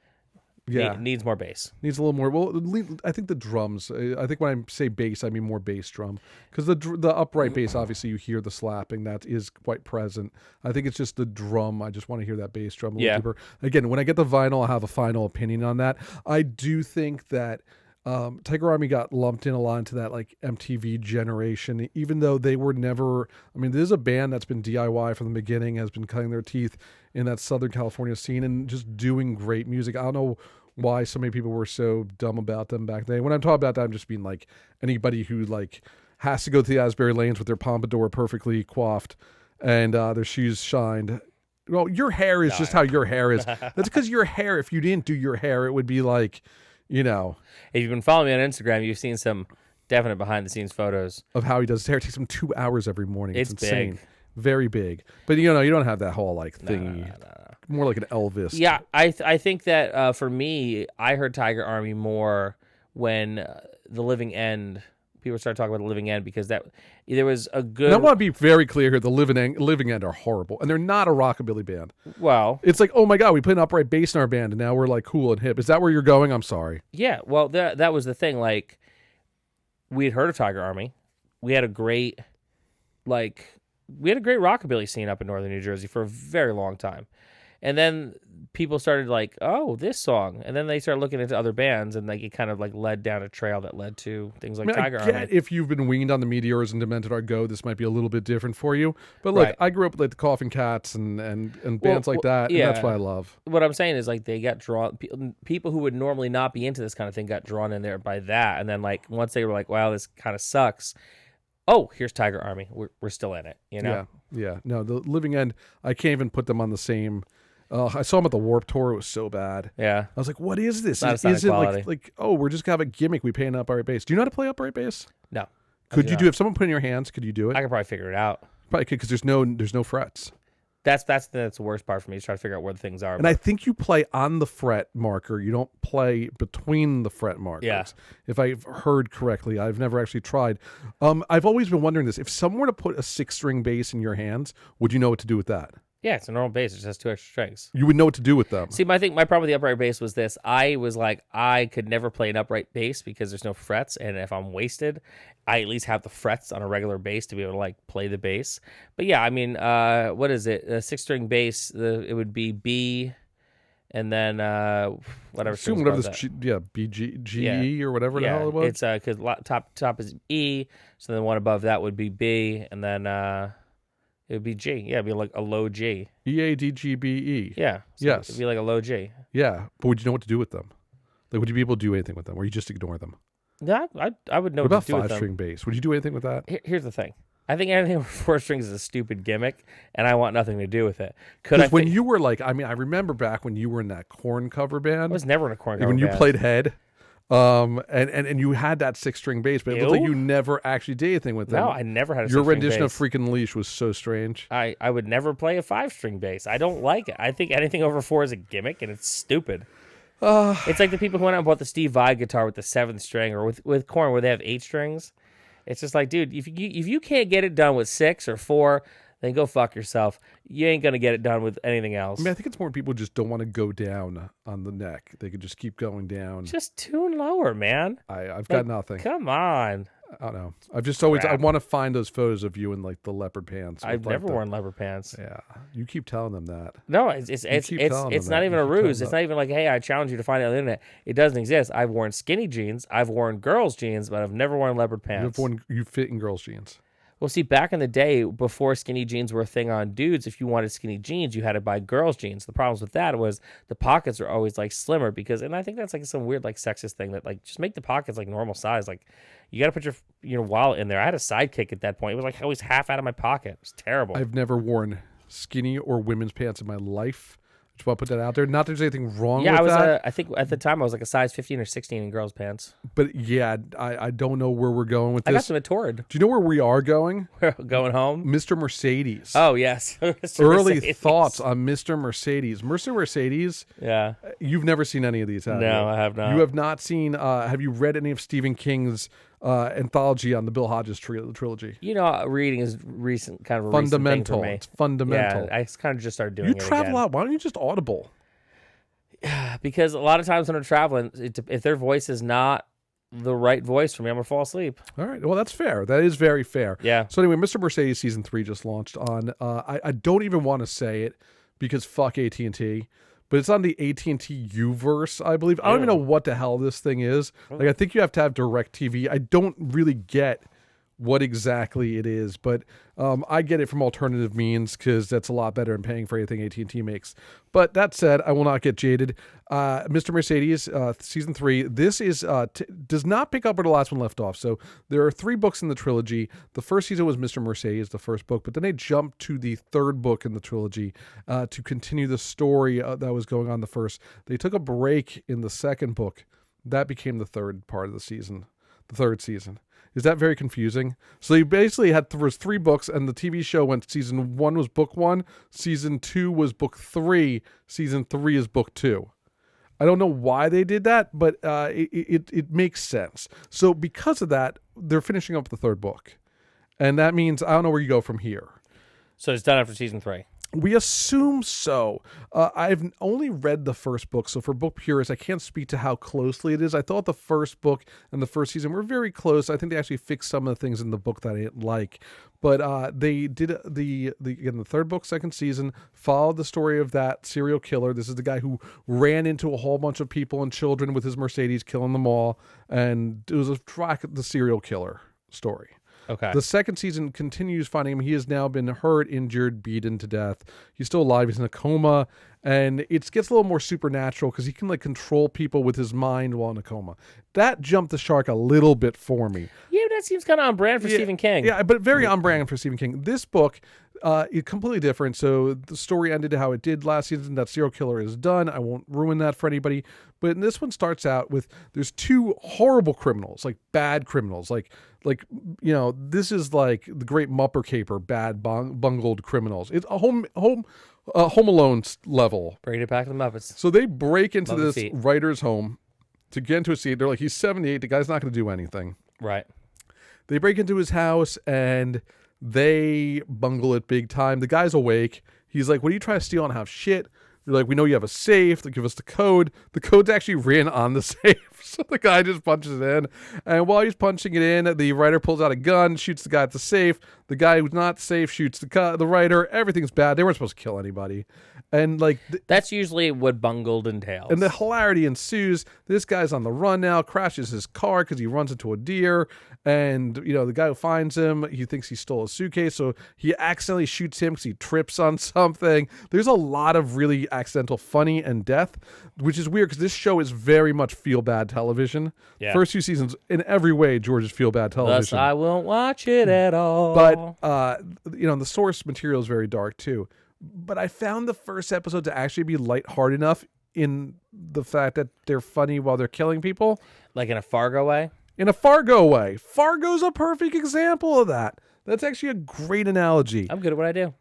Yeah, needs more bass. Needs a little more. Well, I think the drums. I think when I say bass, I mean more bass drum, because the upright bass, obviously you hear the slapping that is quite present. I think it's just the drum. I just want to hear that bass drum a little deeper. Again, when I get the vinyl, I'll have a final opinion on that. I do think that Tiger Army got lumped in a lot into that like MTV generation, even though they were never. I mean, this is a band that's been DIY from the beginning, has been cutting their teeth in that Southern California scene and just doing great music. I don't know why so many people were so dumb about them back then. When I'm talking about that, I'm just being like anybody who like has to go to the Asbury Lanes with their pompadour perfectly coiffed and their shoes shined. Well, your hair is just how your hair is. That's because your hair, if you didn't do your hair, it would be like, you know. If you've been following me on Instagram, you've seen some definite behind-the-scenes photos. Of how he does his hair. It takes him 2 hours every morning. It's insane. Big. Very big. But, you don't have that whole, like, thingy. No. More like an Elvis. Yeah, I think that for me, I heard Tiger Army more when The Living End, people started talking about The Living End because there was a good... And I want to be very clear here, The Living End are horrible. And they're not a rockabilly band. Well... It's like, oh my God, we put an upright bass in our band and now we're like cool and hip. Is that where you're going? I'm sorry. Yeah, well, that was the thing. Like, we had heard of Tiger Army. We had a great rockabilly scene up in northern New Jersey for a very long time. And then people started like, oh, this song. And then they started looking into other bands, and like it kind of like led down a trail that led to things like Tiger Army. If you've been weaned on the Meteors and Demented Are Go, this might be a little bit different for you. But look, I grew up with like the Coughing Cats and bands like that, and that's what I love. What I'm saying is like they got drawn, people who would normally not be into this kind of thing got drawn in there by that. And then like once they were like, wow, this kind of sucks. Oh, here's Tiger Army. We're still in it, you know? Yeah. No, The Living End, I can't even put them on the same... I saw them at the Warped Tour. It was so bad. Yeah. I was like, what is this? Is it like, oh, we're just going to have a gimmick. We pay an upright bass. Do you know how to play upright bass? No. Could you do it? If someone put it in your hands, could you do it? I could probably figure it out. Probably could, because there's no frets. That's the worst part for me, is trying to figure out where the things are. And I think you play on the fret marker. You don't play between the fret markers. Yeah. If I've heard correctly. I've never actually tried. I've always been wondering this. If someone were to put a 6-string bass in your hands, would you know what to do with that? Yeah, it's a normal bass. It just has 2 extra strings. You would know what to do with them. See, my problem with the upright bass was this. I was like, I could never play an upright bass because there's no frets, and if I'm wasted, I at least have the frets on a regular bass to be able to like play the bass. But yeah, I mean, what is it? A 6-string bass, it would be B, and then whatever. Assume whatever this, B, G, E, or whatever the hell it was. It's because top is E, so then one above that would be B, and then it would be G. Yeah, it'd be like a low G. EADGBE. Yeah. So yes. It'd be like a low G. Yeah, but would you know what to do with them? Like, would you be able to do anything with them, or you just ignore them? Yeah, I would know what what to do with them. What about 5-string bass? Would you do anything with that? Here's the thing. I think anything with 4 strings is a stupid gimmick, and I want nothing to do with it. When you were like, I remember back when you were in that Korn cover band. I was never in a Korn cover band. When you played Head, and you had that 6-string bass, but it looked like you never actually did anything with them. No, I never had a 6-string bass. Your rendition of Freaking Leash was so strange. I would never play a 5-string bass. I don't like it. I think anything over 4 is a gimmick, and it's stupid. It's like the people who went out and bought the Steve Vai guitar with the 7th string, or with Korn where they have 8 strings. It's just like, dude, if you can't get it done with 6 or 4, then go fuck yourself. You ain't gonna get it done with anything else. I think it's more people just don't want to go down on the neck. They could just keep going down. Just tune lower, man. I've got nothing. Come on. I don't know. I've just always I want to find those photos of you in like the leopard pants. I've never worn leopard pants. Yeah, you keep telling them that. No, it's not even a ruse. It's not even like, hey, I challenge you to find it on the internet. It doesn't exist. I've worn skinny jeans. I've worn girls' jeans, but I've never worn leopard pants. You fit in girls' jeans. Well, see, back in the day, before skinny jeans were a thing on dudes, if you wanted skinny jeans, you had to buy girls' jeans. The problems with that was the pockets were always like slimmer and I think that's like some weird like sexist thing that like just make the pockets like normal size. Like you got to put your wallet in there. I had a sidekick at that point. It was like always half out of my pocket. It was terrible. I've never worn skinny or women's pants in my life. Just want to put that out there. Not that there's anything wrong with that. I think at the time I was like a size 15 or 16 in girls' pants. But yeah, I don't know where we're going with this. I got some at Torrid. Do you know where we are going? We're going home? Mr. Mercedes. Oh, yes. Mr. Early Mercedes. thoughts on Mr. Mercedes. Mr. Mercedes. Yeah. You've never seen any of these, have you? No, I have not. You have not seen, have you read any of Stephen King's anthology on the Bill Hodges trilogy? Reading is recent, kind of a fundamental. Recent thing for me. It's fundamental. Yeah, I kind of just started doing it again. You travel out. Why don't you just Audible? Because a lot of times when I'm traveling, if their voice is not the right voice for me, I'm going to fall asleep. All right. Well, that's fair. That is very fair. Yeah. So anyway, Mr. Mercedes Season 3 just launched on, I don't even want to say it because fuck AT&T, but it's on the AT&T Uverse, I believe. I don't even know what the hell this thing is. Like, I think you have to have DirecTV. I don't really get what exactly it is, but I get it from alternative means because that's a lot better than paying for anything AT&T makes. But that said, I will not get jaded. Mr. Mercedes, season 3. This is does not pick up where the last one left off. So there are 3 books in the trilogy. The first season was Mr. Mercedes, the first book, but then they jumped to the 3rd book in the trilogy to continue the story that was going on the first. They took a break in the 2nd book. That became the 3rd part of the season, the 3rd season. Is that very confusing? So you basically had there was 3 books, and the TV show went season 1 was book 1, season 2 was book 3, season 3 is book 2. I don't know why they did that, but it makes sense. So because of that, they're finishing up the 3rd book, and that means I don't know where you go from here. So it's done after season 3. We assume so. I've only read the first book, so for book purists, I can't speak to how closely it is. I thought the first book and the first season were very close. I think they actually fixed some of the things in the book that I didn't like. But they did the 3rd book, 2nd season, followed the story of that serial killer. This is the guy who ran into a whole bunch of people and children with his Mercedes, killing them all. And it was a track of the serial killer story. Okay. The 2nd season continues finding him. He has now been hurt, injured, beaten to death. He's still alive. He's in a coma. And it gets a little more supernatural because he can control people with his mind while in a coma. That jumped the shark a little bit for me. Yeah, that seems kind of on brand for Stephen King. Yeah, but very on brand for Stephen King. This book is completely different. So the story ended how it did last season. That serial killer is done. I won't ruin that for anybody. But this one starts out with there's 2 horrible criminals, bad criminals, this is like the Great Muppet Caper, bad bungled criminals. It's a Home Alone level. Bring it back to the Muppets. So they break into Love this writer's home to get into a seat. They're like, he's 78. The guy's not going to do anything. Right. They break into his house and they bungle it big time. The guy's awake. He's like, what are you trying to steal and have shit? They're like, we know you have a safe. They give us the code. The code's actually written on the safe. So the guy just punches it in. And while he's punching it in, the writer pulls out a gun, shoots the guy at the safe. The guy who's not safe shoots the writer. Everything's bad. They weren't supposed to kill anybody. And that's usually what bungled entails. And the hilarity ensues. This guy's on the run now, crashes his car because he runs into a deer. And, the guy who finds him, he thinks he stole a suitcase. So he accidentally shoots him because he trips on something. There's a lot of really accidental funny and death, which is weird because this show is very much feel-bad television. Yeah. First 2 seasons, in every way, George is feel-bad television. Thus, I won't watch it at all. But, the source material is very dark, too. But I found the first episode to actually be lighthearted enough in the fact that they're funny while they're killing people. Like in a Fargo way? In a Fargo way. Fargo's a perfect example of that. That's actually a great analogy. I'm good at what I do.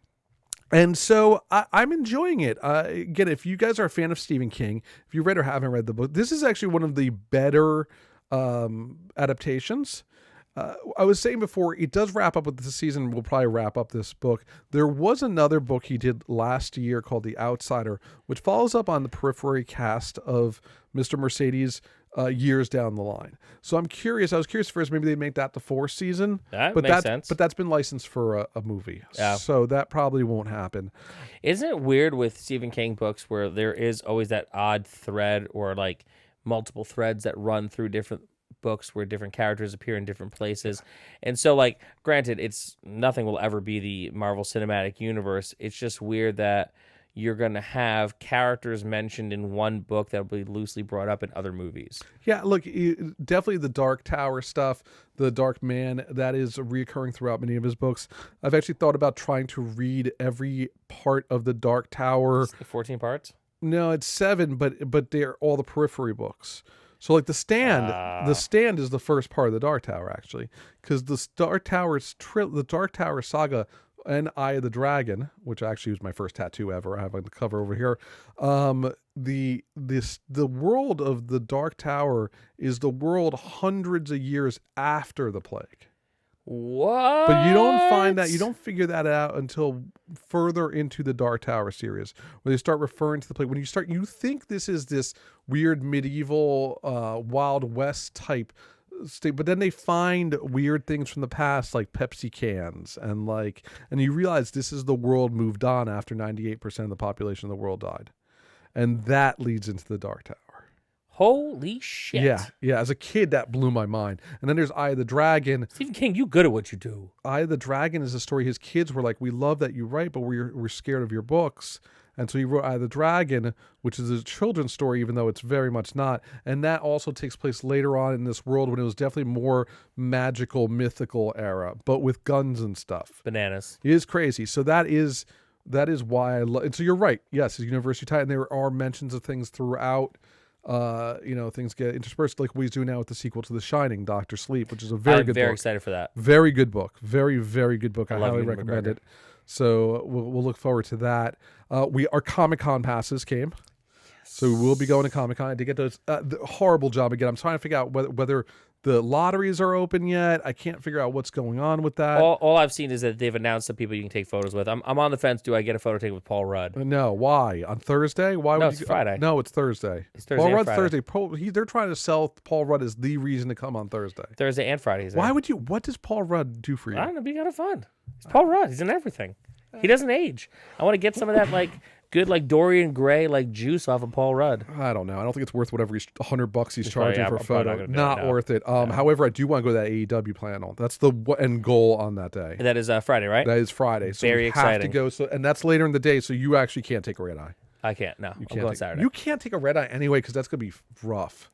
And so I'm enjoying it. Again, if you guys are a fan of Stephen King, if you read or haven't read the book, this is actually one of the better adaptations. I was saying before, it does wrap up with this season. We'll probably wrap up this book. There was another book he did last year called The Outsider, which follows up on the periphery cast of Mr. Mercedes years down the line. So I'm curious. I was curious first, maybe they'd make that the 4th season. That makes sense. But that's been licensed for a movie. Yeah. So that probably won't happen. Isn't it weird with Stephen King books where there is always that odd thread or multiple threads that run through different books where different characters appear in different places? And so granted, nothing will ever be the Marvel Cinematic Universe. It's just weird that you're going to have characters mentioned in one book that will be loosely brought up in other movies. Yeah, look, definitely the Dark Tower stuff, the Dark Man, that is reoccurring throughout many of his books. I've actually thought about trying to read every part of the Dark Tower. 14 parts? No, it's 7, but they're all the periphery books. So The Stand is the first part of the Dark Tower, actually, because the Dark Tower saga and Eye of the Dragon, which actually was my first tattoo ever. I have on the cover over here. The world of the Dark Tower is the world hundreds of years after the plague. What? But you don't figure that out until further into the Dark Tower series, where they start referring to the plague. You think this is this weird medieval Wild West type state, but then they find weird things from the past, like Pepsi cans, and you realize this is the world moved on after 98% of the population of the world died, and that leads into the Dark Tower. Holy shit. Yeah. As a kid, that blew my mind. And then there's Eye of the Dragon. Stephen King, you good at what you do. Eye of the Dragon is a story. His kids were like, we love that you write, but we're scared of your books. And so he wrote Eye of the Dragon, which is a children's story, even though it's very much not. And that also takes place later on in this world when it was definitely more magical, mythical era, but with guns and stuff. Bananas. It is crazy. So that is why I love. And so you're right. Yes, it's university tie, and there are mentions of things throughout. Things get interspersed like we do now with the sequel to The Shining, Doctor Sleep, which is a very good book. I'm very excited for that. Very good book. Very, very good book. I highly Ewan recommend McGregor. it. So we'll look forward to that. Our Comic-Con passes came. So we will be going to Comic-Con. I did get those. Horrible job again. I'm trying to figure out whether the lotteries are open yet. I can't figure out what's going on with that. All I've seen is that they've announced some people you can take photos with. I'm on the fence. Do I get a photo taken with Paul Rudd? No, why? On Thursday? Why No, would it's you, Friday. No, it's Thursday. It's Thursday Paul and Rudd's Friday. Thursday. They're trying to sell Paul Rudd as the reason to come on Thursday. Thursday and Friday. He's Why there. would you? What does Paul Rudd do for you? I don't know. Be kind of fun. He's Paul Rudd. He's in everything. He doesn't age. I want to get some of that good Dorian Gray juice off of Paul Rudd. I don't know. I don't think it's worth whatever $100 he's probably- charging yeah, for a I'm probably not photo. gonna do Not it, no. worth it. However, I do want to go to that AEW panel. That's the end goal on that day. That is Friday, right? That is Friday. So Very we have to exciting. go. So, and that's later in the day. So you actually can't take a red eye. I can't. No, You I'm can't going take, Saturday. You can't take a red eye anyway because that's gonna be rough.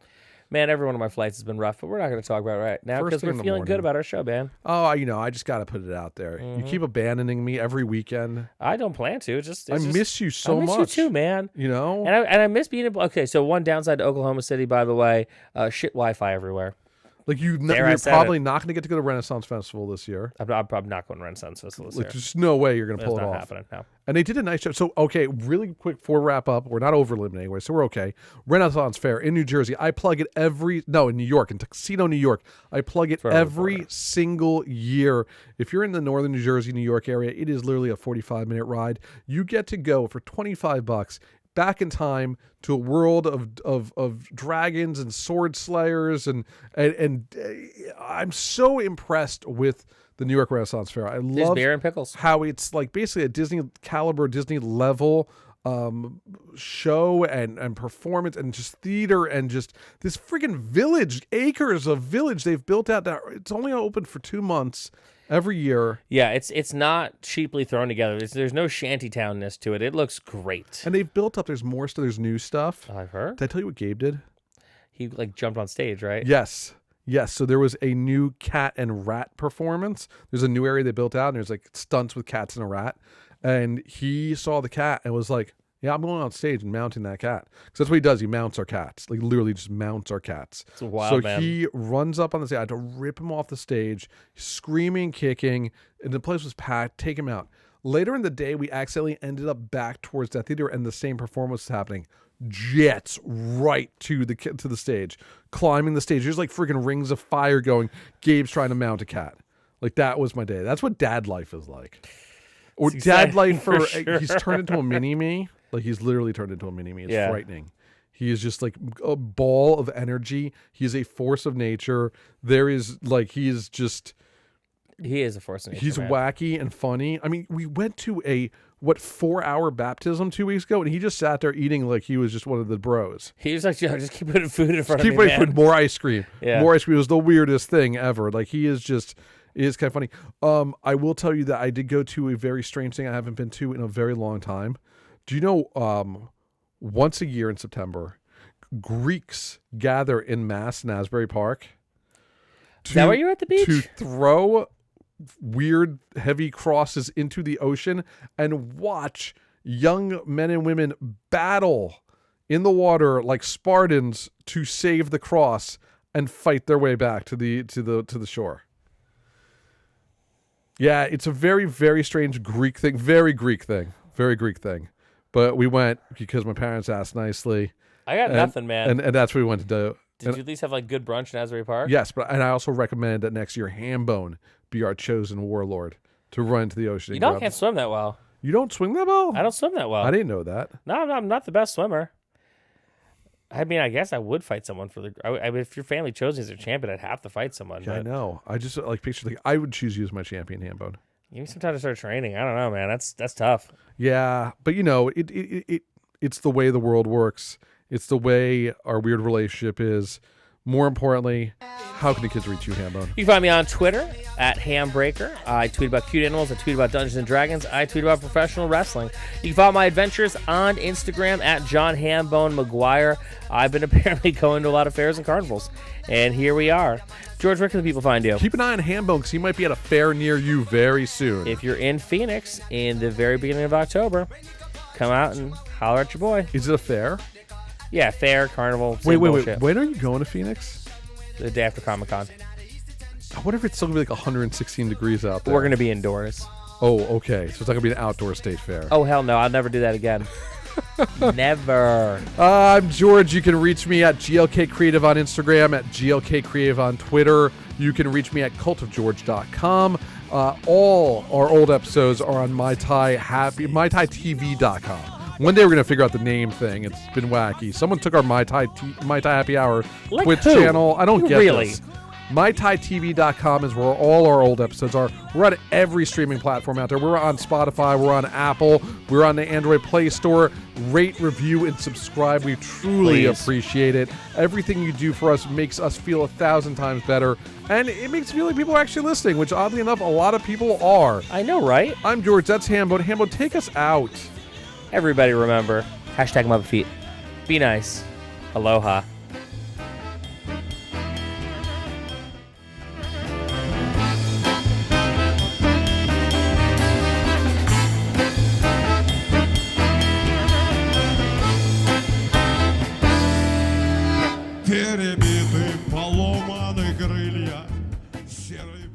Man, every one of my flights has been rough, but we're not going to talk about it right now First because thing we're in the feeling morning. good about our show, man. Oh, I just got to put it out there. You keep abandoning me every weekend. I don't plan to. I miss you so I miss much. you too, man. You know? And I miss being able. Okay, so one downside to Oklahoma City, by the way, shit Wi-Fi everywhere. Like you're I said probably not going to get to go to Renaissance Festival this year. I'm probably not going to Renaissance Festival this Like year. there's no way you're going to That's pull it not off. happening. No. And they did a nice job. So, okay, really quick before we wrap up. We're not over limit anyway, so we're okay. Renaissance Fair in New Jersey. I plug it in New York, in Tuxedo, New York. I plug it every single year. If you're in the northern New Jersey, New York area, it is literally a 45-minute ride. You get to go for $25 back in time to a world of dragons and sword slayers and I'm so impressed with the New York Renaissance Fair. I There's love beer and pickles. how it's like basically a Disney caliber, Disney level show and performance and just theater and just this freaking village, acres of village they've built out there. It's only open for 2 months every year. Yeah, it's not cheaply thrown together. There's no shantytownness to it. It looks great. And they've built up, there's more stuff, there's new stuff. I've heard. Did I tell you what Gabe did? He jumped on stage, right? Yes. So there was a new cat and rat performance. There's a new area they built out and there's stunts with cats and a rat. And he saw the cat and was like, yeah, I'm going on stage and mounting that cat. Because that's what he does. He mounts our cats. Like literally just mounts our cats. It's wild, man. He runs up on the stage. I had to rip him off the stage, screaming, kicking. And the place was packed. Take him out. Later in the day, we accidentally ended up back towards that theater and the same performance was happening. Jets right to the stage. Climbing the stage. There's freaking rings of fire going. Gabe's trying to mount a cat. That was my day. That's what dad life is like. Or It's dad exciting life for he's sure. turned into a mini-me. He's literally turned into a mini-me. It's Yeah. frightening. He is just a ball of energy. He is a force of nature. There is he is just... He is a force of nature, He's man. wacky and funny. I mean, we went to a 4-hour baptism 2 weeks ago, and he just sat there eating like he was just one of the bros. He was like, just keep putting food in front Keep of me, waiting man. for more ice cream. Yeah. More ice cream. It was the weirdest thing ever. He is just... It is kind of funny. I will tell you that I did go to a very strange thing I haven't been to in a very long time. Do you know, once a year in September, Greeks gather in mass in Asbury Park? Is that where you're at the beach? To throw weird, heavy crosses into the ocean and watch young men and women battle in the water like Spartans to save the cross and fight their way back to the shore. Yeah, it's a very, very strange Greek thing. Very Greek thing. But we went because my parents asked nicely. I got nothing, man. And that's what we went to do. Did you at least have good brunch in Asbury Park? Yes, and I also recommend that next year Hambone be our chosen warlord to run into the ocean. You know I can't swim that well. You don't swim that well? I don't swim that well. I didn't know that. No, I'm not the best swimmer. I mean, I guess I would fight someone for the... I mean, if your family chose me as their champion, I'd have to fight someone. Yeah, I but know. I just picture I would choose you as my champion, Hambone. give me some time to start training. I don't know, man. That's tough. Yeah, but it's the way the world works. It's the way our weird relationship is. More importantly, how can the kids reach you, Hambone? You can find me on Twitter at Hambreaker. I tweet about cute animals. I tweet about Dungeons and Dragons. I tweet about professional wrestling. You can follow my adventures on Instagram at John Hambone McGuire. I've been apparently going to a lot of fairs and carnivals, and here we are. George, where can the people find you? Keep an eye on Hambone because he might be at a fair near you very soon. If you're in Phoenix in the very beginning of October, come out and holler at your boy. Is it a fair? Yeah, fair, carnival. Wait. When are you going to Phoenix? The day after Comic-Con. I wonder if it's still going to be like 116 degrees out there. We're going to be indoors. Oh, okay. So it's not going to be an outdoor state fair. Oh, hell no. I'll never do that again. Never. I'm George. You can reach me at GLK Creative on Instagram, at GLK Creative on Twitter. You can reach me at cultofgeorge.com. All our old episodes are on MaiTaiTV.com. One day we're going to figure out the name thing. It's been wacky. Someone took our Mai Tai Happy Hour Like Twitch who? channel. I don't get Really? this. MaiTaiTV.com is where all our old episodes are. We're on every streaming platform out there. We're on Spotify. We're on Apple. We're on the Android Play Store. Rate, review, and subscribe. We truly Please. appreciate it. Everything you do for us makes us feel 1,000 times better. And it makes me feel like people are actually listening, which oddly enough, a lot of people are. I know, right? I'm George. That's Hambone. Hambone, take us out. Everybody remember, hashtag Muppet Feet. Be nice. Aloha. Перебиты, поломаны крылья, серые